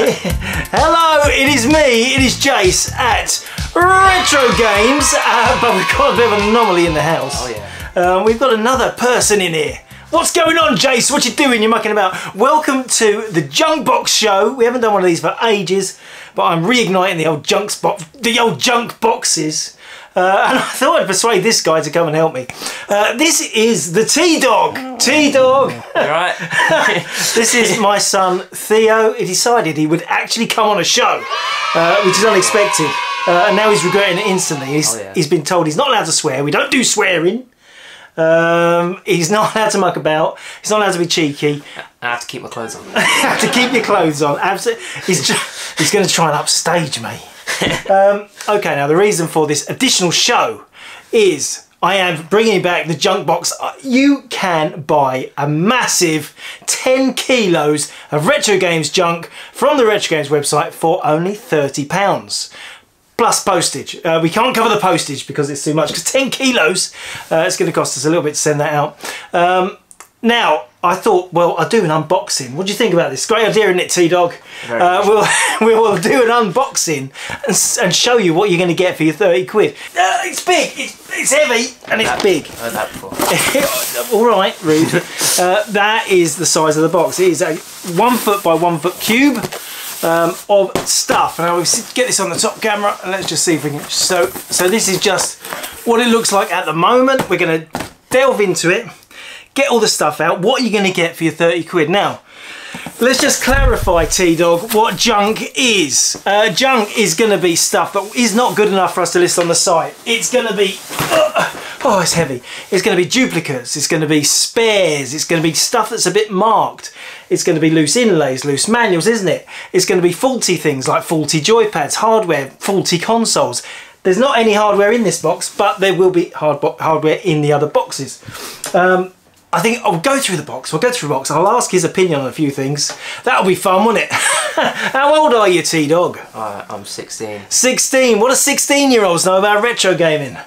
Hello, it is me, it is Jace at Retrogames, but we've got a bit of an anomaly in the house. Oh yeah. We've got another person in here. What's going on, Jace? What you doing? You're mucking about. Welcome to the Junk Box Show. We haven't done one of these for ages, but I'm reigniting the old junk boxes. And I thought I'd persuade this guy to come and help me. This is the T-Dog. T-Dog. Right. This is my son, Theo. He decided he would actually come on a show, which is unexpected. And now he's regretting it instantly. He's been told he's not allowed to swear. We don't do swearing. He's not allowed to muck about. He's not allowed to be cheeky. I have to keep my clothes on. You have to keep your clothes on. Absolutely. He's going to try and upstage me. Okay, now the reason for this additional show is I am bringing back the junk box. You can buy a massive 10 kilos of Retro Games junk from the Retrogames website for only £30. Plus postage. We can't cover the postage because it's too much, because 10 kilos, it's going to cost us a little bit to send that out. Now, I thought, well, I'll do an unboxing. What do you think about this? Great idea, isn't it, T-Dog? We will do an unboxing and show you what you're going to get for your 30 quid. It's big, it's heavy, and it's big. I've heard that before. All right, rude. That is the size of the box. It is a 1 foot by 1 foot cube of stuff. Now, we'll get this on the top camera, and let's just see if we can... So this is just what it looks like at the moment. We're going to delve into it. Get all the stuff out. What are you going to get for your 30 quid? Now, let's just clarify, T-Dog, what junk is. Junk is going to be stuff that is not good enough for us to list on the site. It's going to be... oh, it's heavy. It's going to be duplicates. It's going to be spares. It's going to be stuff that's a bit marked. It's going to be loose inlays, loose manuals, isn't it? It's going to be faulty things like faulty joypads, hardware, faulty consoles. There's not any hardware in this box, but there will be hardware in the other boxes. I think I'll go through the box. We'll go through the box. I'll ask his opinion on a few things. That'll be fun, won't it? How old are you, T-Dog? I'm 16. 16. What do 16-year-olds know about retro gaming?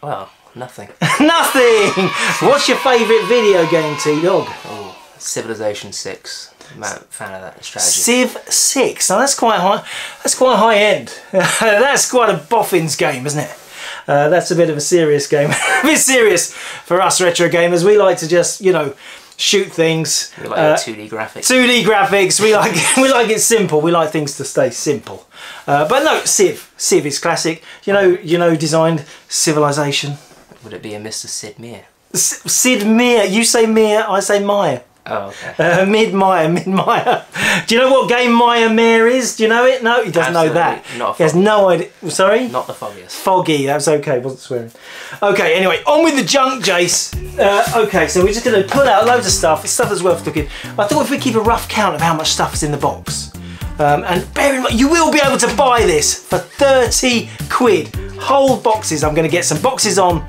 Well, nothing. Nothing. What's your favourite video game, T-Dog? Oh, Civilization 6. I'm a fan of that strategy. Civ 6. Now that's quite high. That's quite high end. That's quite a boffins game, isn't it? That's a bit of a serious game. A bit serious for us retro gamers. We like to just, you know, shoot things. We like 2D graphics. 2D graphics. We like it simple. We like things to stay simple. But no, Civ is classic. You know, designed Civilization. Would it be a Mr. Sid Meier? Sid Meier. You say Meier, I say Meier. Oh, okay. Mid-Meier. Do you know what game Meier is? Do you know it? No, he doesn't know that. Not he has no idea. Sorry? Not the foggiest. Foggy, that was okay, wasn't swearing. Okay, anyway, on with the junk, Jace. Okay, so we're just going to pull out loads of stuff that's worth looking. I thought if we keep a rough count of how much stuff is in the box, and bear in mind, you will be able to buy this for 30 quid. Whole boxes. I'm going to get some boxes on.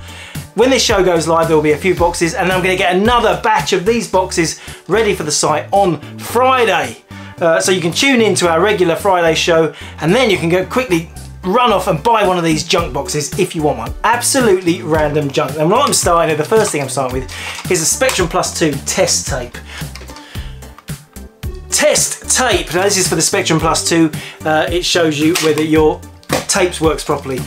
When this show goes live, there will be a few boxes, and I'm going to get another batch of these boxes ready for the site on Friday. So you can tune in to our regular Friday show, and then you can go quickly run off and buy one of these junk boxes if you want one. Absolutely random junk. And what I'm starting with, the first thing I'm starting with, is a Spectrum Plus 2 test tape. Test tape. Now this is for the Spectrum Plus 2. It shows you whether your tapes works properly.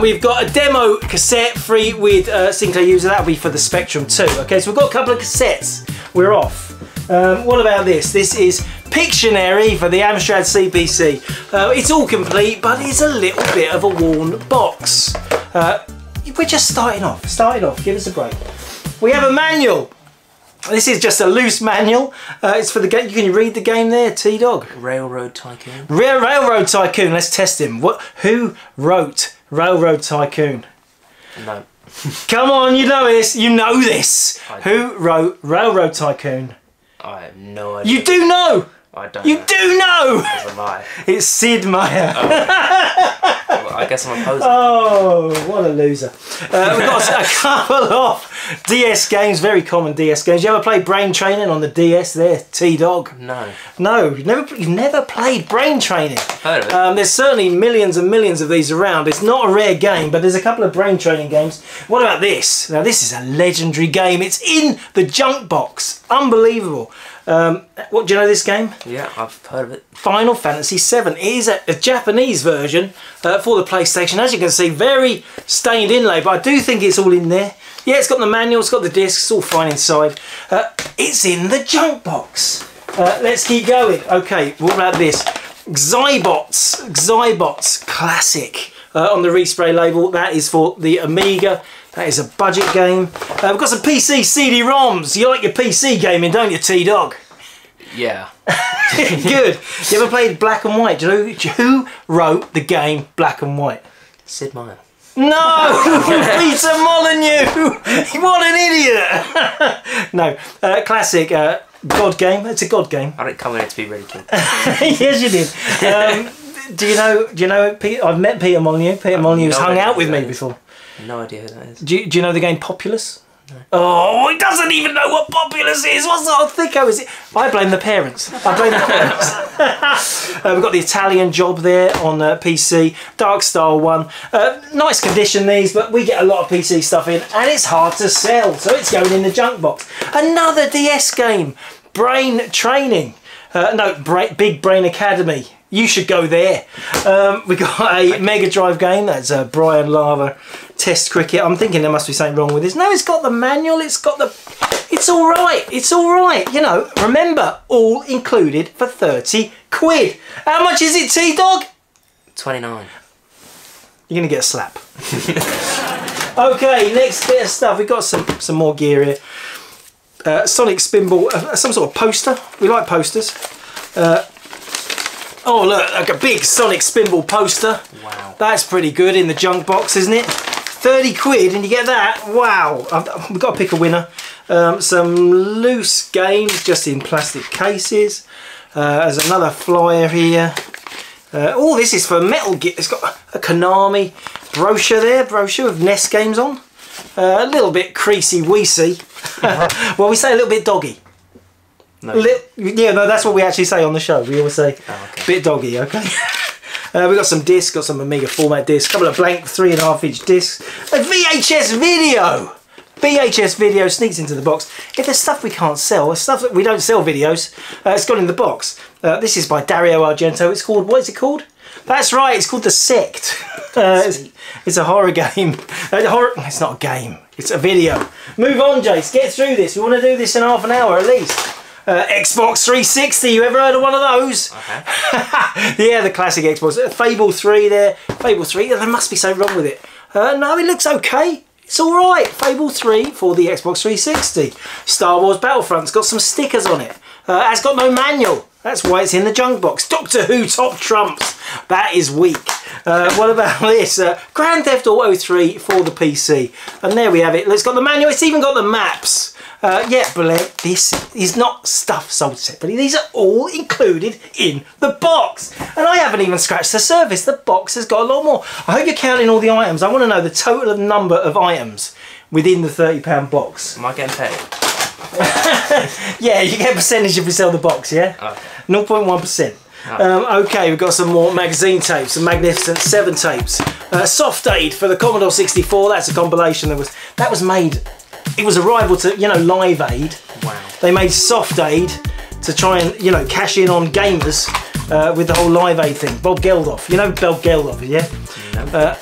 We've got a demo cassette free with Sinclair user. That'll be for the Spectrum 2. Okay, so we've got a couple of cassettes. We're off. What about this? This is Pictionary for the Amstrad CPC. It's all complete, but it's a little bit of a worn box. We're just starting off. Give us a break. We have a manual. This is just a loose manual. It's for the game. Can you read the game there, T-Dog? Railroad Tycoon. Railroad Tycoon. Let's test him. Who wrote Railroad Tycoon? No. Come on, you know this. You know this. Who wrote Railroad Tycoon? I have no idea. You do know. I don't. You do know. It's a lie. It's Sid Meier. Oh. Well, I guess I'm opposing. Oh, what a loser. We've got a couple of DS games, very common DS games. You ever played Brain Training on the DS there, T-Dog? No. No, you've never played Brain Training. I've heard of it. There's certainly millions and millions of these around. It's not a rare game, but there's a couple of Brain Training games. What about this? Now this is a legendary game. It's in the junk box. Unbelievable. What do you know this game? Yeah, I've heard of it. Final Fantasy VII. It is a Japanese version for the PlayStation. As you can see, very stained inlay, but I do think it's all in there. Yeah, it's got the manual, it's got the discs, it's all fine inside. It's in the junk box. Let's keep going. Okay, what about this? Zybots Classic on the Respray label. That is for the Amiga. That is a budget game. We've got some PC CD-ROMs. You like your PC gaming, don't you, T-Dog? Yeah. Good. You ever played Black and White? Do you know who wrote the game Black and White? Sid Meier. No! Peter Molyneux! What an idiot! No, classic God game. It's a God game. I didn't come in here to be ridiculed. Yes, you did. Do you know Peter? I've met Peter Molyneux. Peter Molyneux has hung out with me before. No idea who that is. Do you know the game Populous? No. Oh, he doesn't even know what Populous is. What sort of thicko is it? I blame the parents. We've got the Italian Job there on PC. Dark Star 1. Nice condition these, but we get a lot of PC stuff in, and it's hard to sell, so it's going in the junk box. Another DS game. Brain Training. Big Brain Academy. You should go there. We got a Mega Drive game. That's Brian Lava Test Cricket. I'm thinking there must be something wrong with this. No, it's got the manual. It's got the... It's all right. It's all right. You know, remember, all included for 30 quid. How much is it, T-Dog? 29. You're going to get a slap. Okay, next bit of stuff. We've got some more gear here. Sonic Spinball, some sort of poster. We like posters. Oh look, like a big Sonic Spinball poster. Wow. That's pretty good in the junk box, isn't it? 30 quid and you get that. Wow. We've got to pick a winner. Some loose games just in plastic cases. There's another flyer here. Oh, this is for Metal Gear. It's got a Konami brochure there. Brochure with NES games on. A little bit creasy weasy. Well, we say a little bit doggy. No. Yeah, no, that's what we actually say on the show. We always say bit doggy, okay? We've got some discs, got some Amiga format discs, a couple of blank 3.5-inch discs, a VHS video! VHS video sneaks into the box. If there's stuff we can't sell, stuff that we don't sell videos, it's gone in the box. This is by Dario Argento. It's called, what is it called? That's right, it's called The Sect. It's a horror game. It's not a game, it's a video. Move on, Jace, get through this. We want to do this in half an hour at least. Xbox 360, you ever heard of one of those? Okay. Yeah, the classic Xbox. Fable 3 there. Fable 3, there must be something wrong with it. No, it looks okay. It's alright. Fable 3 for the Xbox 360. Star Wars Battlefront's got some stickers on it. It's got no manual. That's why it's in the junk box. Doctor Who Top Trumps. That is weak. What about this? Grand Theft Auto 3 for the PC. And there we have it. It's got the manual. It's even got the maps. Yeah, but this is not stuff sold separately. These are all included in the box. And I haven't even scratched the surface. The box has got a lot more. I hope you're counting all the items. I want to know the total number of items within the £30 box. Am I getting paid? Yeah, you get a percentage if you sell the box, yeah? Okay. 0.1%. Okay, we've got some more magazine tapes, some Magnificent 7 tapes. Soft Aid for the Commodore 64. That's a compilation that was made... It was a rival to, you know, Live Aid. Wow. They made Soft Aid to try and, you know, cash in on gamers with the whole Live Aid thing. Bob Geldof. You know Bob Geldof, yeah? No.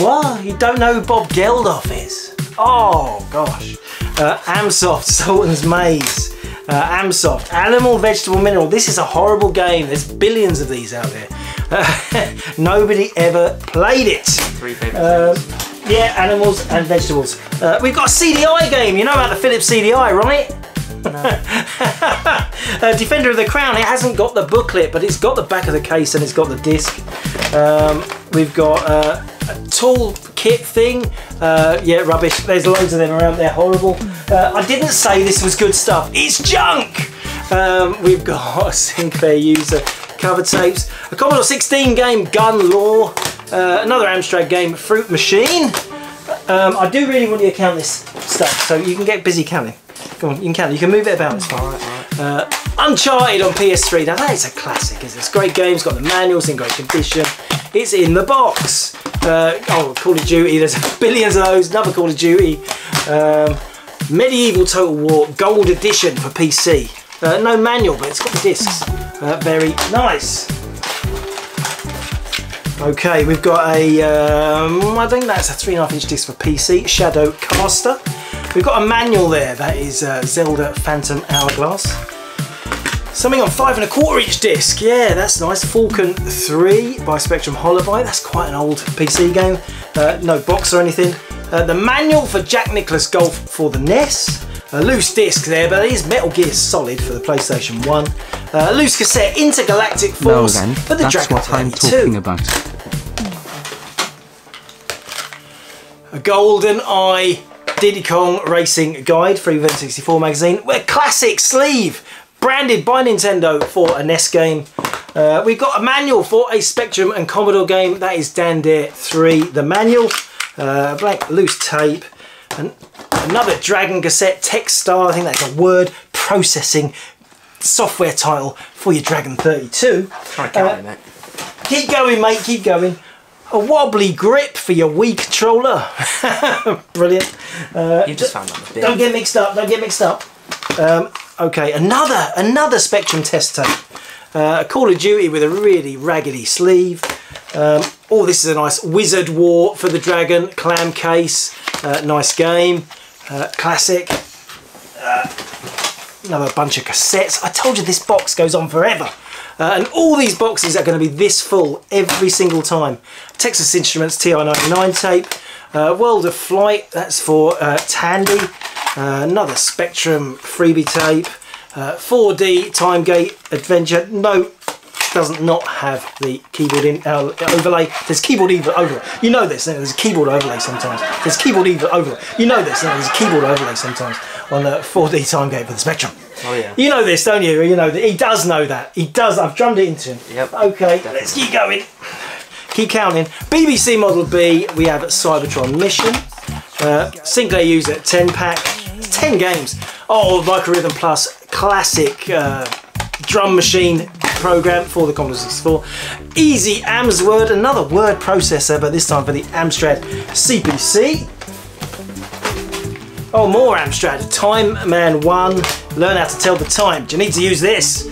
What? You don't know who Bob Geldof is? Oh, gosh. Amsoft, Sultan's Maze. Amsoft, Animal, Vegetable, Mineral. This is a horrible game. There's billions of these out there. Nobody ever played it. 3 favourite things. Yeah, animals and vegetables. We've got a CDI game. You know about the Philips CDI, right? No. Defender of the Crown. It hasn't got the booklet, but it's got the back of the case and it's got the disc. We've got a tool kit thing. Yeah, rubbish. There's loads of them around. They're horrible. I didn't say this was good stuff. It's junk. We've got a Sinclair user cover tapes. A Commodore 16 game, Gun Law. Another Amstrad game, Fruit Machine. I do really want you to count this stuff, so you can get busy counting. Come on, you can count it. You can move it about. It's fine. All right. Uncharted on PS3. Now that is a classic. It's a great game. It's got the manuals in great condition. It's in the box. Oh, Call of Duty. There's billions of those. Another Call of Duty. Medieval Total War Gold Edition for PC. No manual, but it's got the discs. Very nice. Okay, we've got a, I think that's a 3.5-inch disc for PC, Shadow Caster. We've got a manual there, that is Zelda Phantom Hourglass. Something on 5.25-inch disc, yeah, that's nice. Falcon 3 by Spectrum Holobyte, that's quite an old PC game. No box or anything. The manual for Jack Nicklaus Golf for the NES. A loose disc there, but it is Metal Gear Solid for the PlayStation 1. A loose cassette, Intergalactic Force for the Dragon 32. That's what I'm talking about. A Golden Eye Diddy Kong Racing Guide for Event 64 magazine. A classic sleeve, branded by Nintendo for a NES game. We've got a manual for a Spectrum and Commodore game. That is Dan Dare 3, the manual. Blank loose tape. And another Dragon cassette, Techstar, I think that's a word processing software title for your Dragon 32. Mate. Keep going, mate, keep going. A wobbly grip for your Wii controller. Brilliant. You just found that. Don't get mixed up, don't get mixed up. Okay, another Spectrum test tape. A Call of Duty with a really raggedy sleeve. Oh, this is a nice Wizard War for the Dragon clam case. Nice game. Classic. Another bunch of cassettes. I told you this box goes on forever. And all these boxes are going to be this full every single time. Texas Instruments TI-99 tape. World of Flight, that's for Tandy. Another Spectrum freebie tape. 4D Timegate Adventure. No, doesn't not have the keyboard overlay. There's keyboard overlay. You know this, there's a keyboard overlay sometimes. There's keyboard overlay. You know this, there's a keyboard overlay sometimes on the 4D Timegate for the Spectrum. Oh yeah. You know this, don't you? You know that he does know that. He does. I've drummed it into him. Yep. Okay, Definitely. let's keep going. Keep counting. BBC Model B. We have Cybertron Mission. Sinclair User 10-pack. 10 games. Oh, Microrhythm Plus classic drum machine program for the Commodore 64. Easy Amsword, another word processor, but this time for the Amstrad CPC. Oh, more Amstrad. Time Man 1. Learn how to tell the time. Do you need to use this?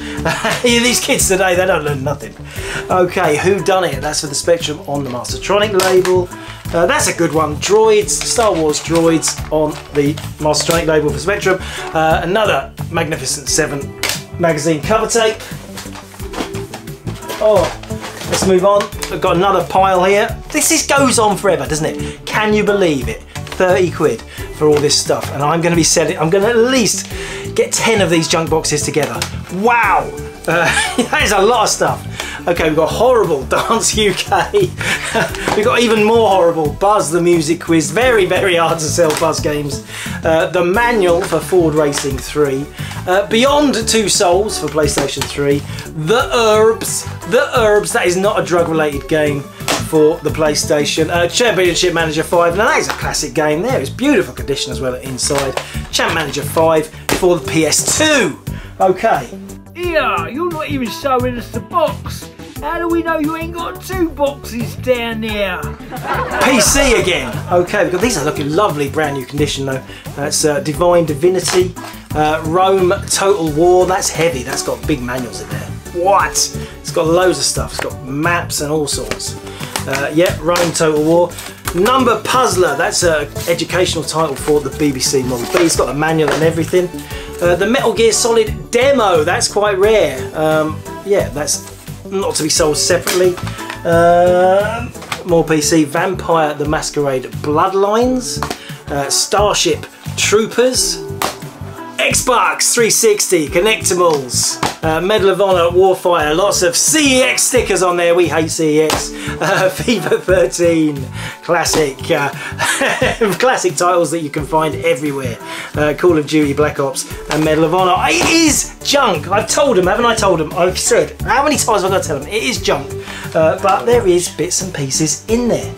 These kids today, they don't learn nothing. Okay, Who Done It? That's for the Spectrum on the Mastertronic label. That's a good one. Droids, Star Wars Droids on the Mastertronic label for Spectrum. Another Magnificent 7 magazine cover tape. Oh, let's move on. We've got another pile here. This goes on forever, doesn't it? Can you believe it? 30 quid for all this stuff, and I'm going to be selling. I'm going to at least get 10 of these junk boxes together. Wow, that is a lot of stuff. Okay, we've got Horrible Dance UK. We've got even more horrible Buzz the Music Quiz. Very, very hard to sell Buzz games. The manual for Ford Racing 3. Beyond Two Souls for PlayStation 3. The Herbs. That is not a drug-related game for the PlayStation. Championship Manager 5. Now that is a classic game there. It's beautiful condition as well inside. Champ Manager 5 for the PS2. Okay. Yeah, you're not even showing us the box. How do we know you ain't got two boxes down there? PC again. Okay, we've got these are looking lovely, brand new condition though. That's Divine Divinity, Rome Total War. That's heavy. That's got big manuals in there. What? It's got loads of stuff. It's got maps and all sorts. Yeah, Rome Total War. Number Puzzler. That's an educational title for the BBC Model B. It's got a manual and everything. The Metal Gear Solid demo. That's quite rare. Yeah, that's not to be sold separately. More PC. Vampire the Masquerade Bloodlines. Starship Troopers. Xbox 360 Connectimals. Medal of Honor Warfire. Lots of CEX stickers on there. We hate CEX. FIFA 13. Classic. Classic titles that you can find everywhere. Call of Duty Black Ops and Medal of Honor. It is junk. I've told them, haven't I told them? I've said, how many times have I got to tell them? It is junk. But there is bits and pieces in there.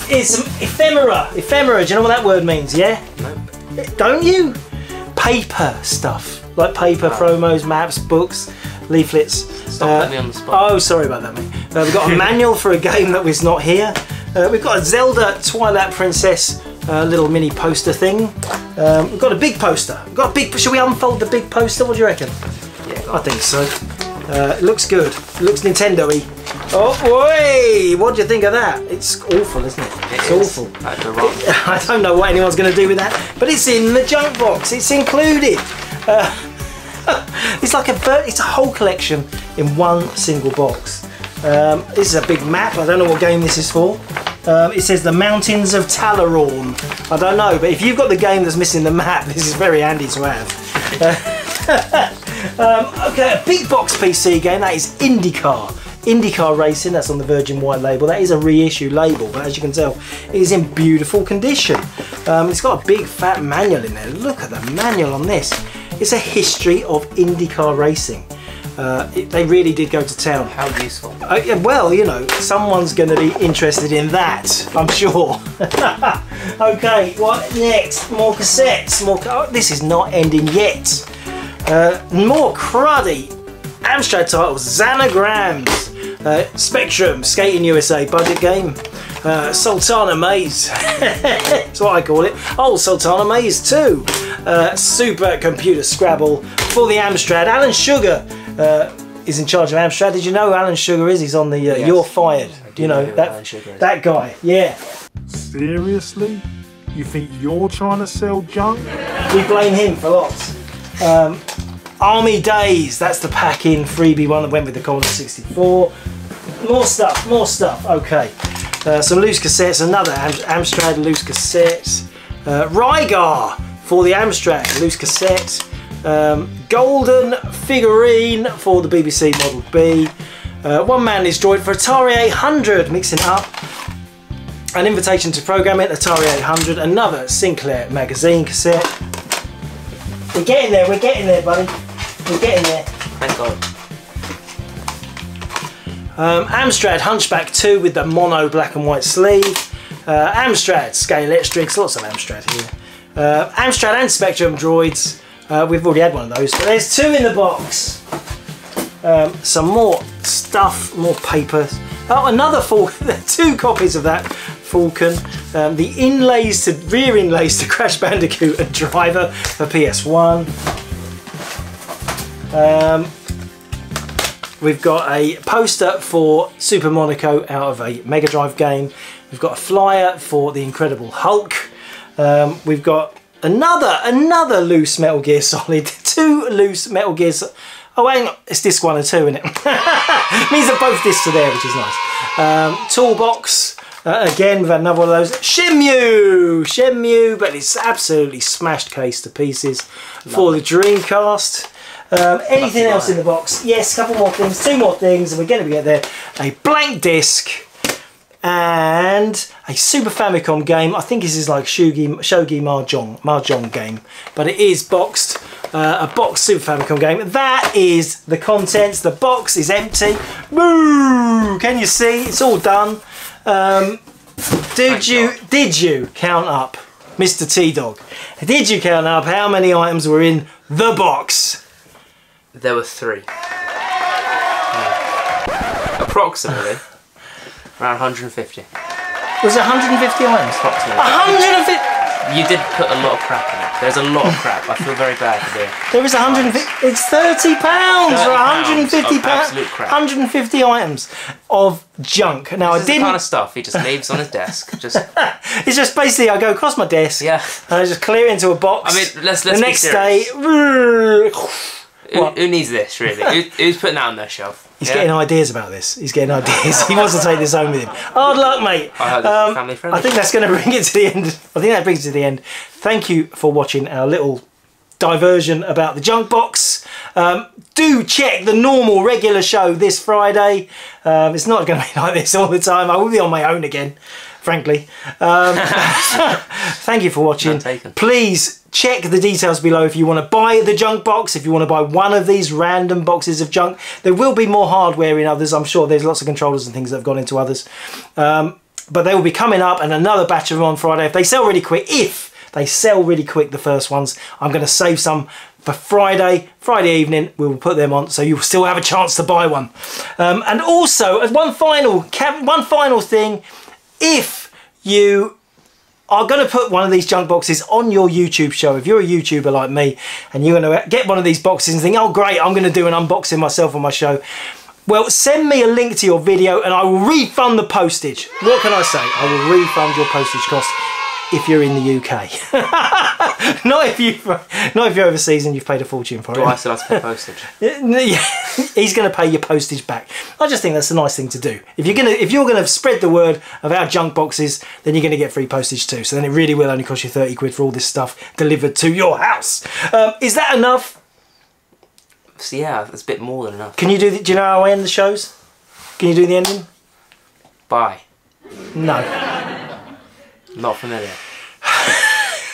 It's some ephemera. Ephemera, do you know what that word means? Yeah? No. Don't you? Paper stuff. Like paper, promos, maps, books, leaflets. Stop putting me on the spot. Oh, sorry about that, mate. We've got a manual for a game that was not here. We've got a Zelda Twilight Princess little mini poster thing. We've got a big poster. We've got a big. Shall we unfold the big poster? What do you reckon? Yeah, I think so. It looks good. It looks Nintendo-y. Oh, boy! What do you think of that? It's awful, isn't it? It's awful. I don't know what anyone's going to do with that, but it's in the junk box. It's included. It's like it's a whole collection in one single box. This is a big map. I don't know what game this is for. It says the Mountains of Talaron. I don't know, but if you've got the game that's missing the map, this is very handy to have. Okay, a big box PC game, that is IndyCar. IndyCar Racing, that's on the Virgin White label. That is a reissue label, but as you can tell, it is in beautiful condition. It's got a big fat manual in there. Look at the manual on this. It's a history of IndyCar racing. They really did go to town. How useful. Well, you know, someone's going to be interested in that, I'm sure. Okay, what next? More cassettes. Oh, this is not ending yet. More cruddy Amstrad titles, Xanagrams, Spectrum, Skating USA, budget game, Sultana Maze, that's what I call it. Oh, Sultana Maze 2, Super Computer Scrabble for the Amstrad. Alan Sugar is in charge of Amstrad. Did you know who Alan Sugar is? He's on the yes, You're Fired. You know that guy. Yeah. Seriously? You think you're trying to sell junk? We blame him for lots. Army Days, that's the pack-in freebie one that went with the Commodore 64. More stuff, okay. Some loose cassettes, another Amstrad loose cassette. Rygar for the Amstrad, loose cassette. Golden figurine for the BBC Model B. One man destroyed for Atari 800, mixing up. An invitation to program it, Atari 800. Another Sinclair magazine cassette. We're getting there, buddy. We're getting there. Thank God. Amstrad Hunchback 2 with the mono black and white sleeve. Amstrad Scale Electrics, lots of Amstrad here. Amstrad and Spectrum droids. We've already had one of those, but there's two in the box. Some more stuff, more papers. Oh, another Falcon, 2 copies of that Falcon. The rear inlays to Crash Bandicoot and Driver for PS1. We've got a poster for Super Monaco out of a Mega Drive game. We've got a flyer for the Incredible Hulk. We've got another loose Metal Gear Solid. 2 loose Metal Gear Solid. Oh, hang on, it's disc 1 and 2, isn't it? It means that both discs are there, which is nice. Toolbox. Again, we've had another one of those. Shenmue, but it's absolutely smashed case to pieces for the Dreamcast. Anything else in the box? Yes, a couple more things, 2 more things, and we're going to get there. A blank disc and a Super Famicom game. I think this is like Shogi Mahjong game, but it is boxed. A boxed Super Famicom game. That is the contents. The box is empty. Boo! Can you see? It's all done. Did you count up, Mr. T-Dog? Did you count up how many items were in the box? There were 3. Approximately. Around 150. Was it 150 items? Approximately. 150? You did put a lot of crap in it. There's a lot of crap. I feel very bad for doing. There was 150. It's £30 for 150 pounds. Absolute crap. 150 items of junk. Now This is I didn't. the kind of stuff he just leaves on his desk. Just It's just basically I go across my desk. yeah. And I just clear it into a box. I mean, let's the be next serious. day. Who needs this really? Who's putting that on their shelf? He's getting ideas about this. He's getting ideas. He wants to take this home with him. Hard luck, mate. I hope this is family friendly. I think that's going to bring it to the end. I think that brings it to the end. Thank you for watching our little diversion about the junk box. Do check the normal regular show this Friday. It's not going to be like this all the time. I will be on my own again, frankly. Thank you for watching. Please check the details below if you want to buy the junk box, if you want to buy one of these random boxes of junk. There will be more hardware in others. I'm sure there's lots of controllers and things that have gone into others. But they will be coming up, and another batch of them on Friday. If they sell really quick, the first ones, I'm going to save some for Friday evening. We will put them on, so you will still have a chance to buy one. And also, as one final thing, if you are going to put one of these junk boxes on your YouTube show. If you're a YouTuber like me and you're going to get one of these boxes and think, oh great, I'm going to do an unboxing myself on my show, well, send me a link to your video and I will refund the postage. What can I say? I will refund your postage cost if you're in the UK. not if you're overseas and you've paid a fortune for it. I still have to pay postage. He's going to pay your postage back. I just think that's a nice thing to do. If you're gonna spread the word of our junk boxes, then you're going to get free postage too. So then it really will only cost you 30 quid for all this stuff delivered to your house. Is that enough? So yeah, it's a bit more than enough. Can you do you know how I end the shows? Can you do the ending? Bye. No. Not familiar.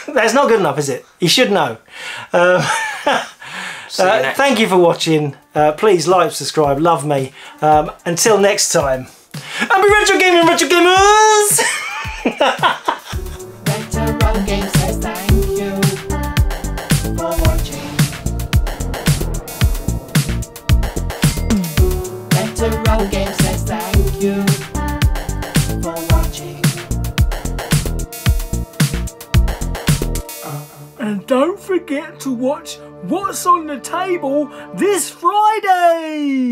That's not good enough, is it? You should know. Thank you for watching. Please like, subscribe, love me. Until next time. I'll be retrogaming, retrogamers! Retrogames says thank you for watching. Retrogames says thank you for watching. And don't forget to watch What's on the Table this Friday!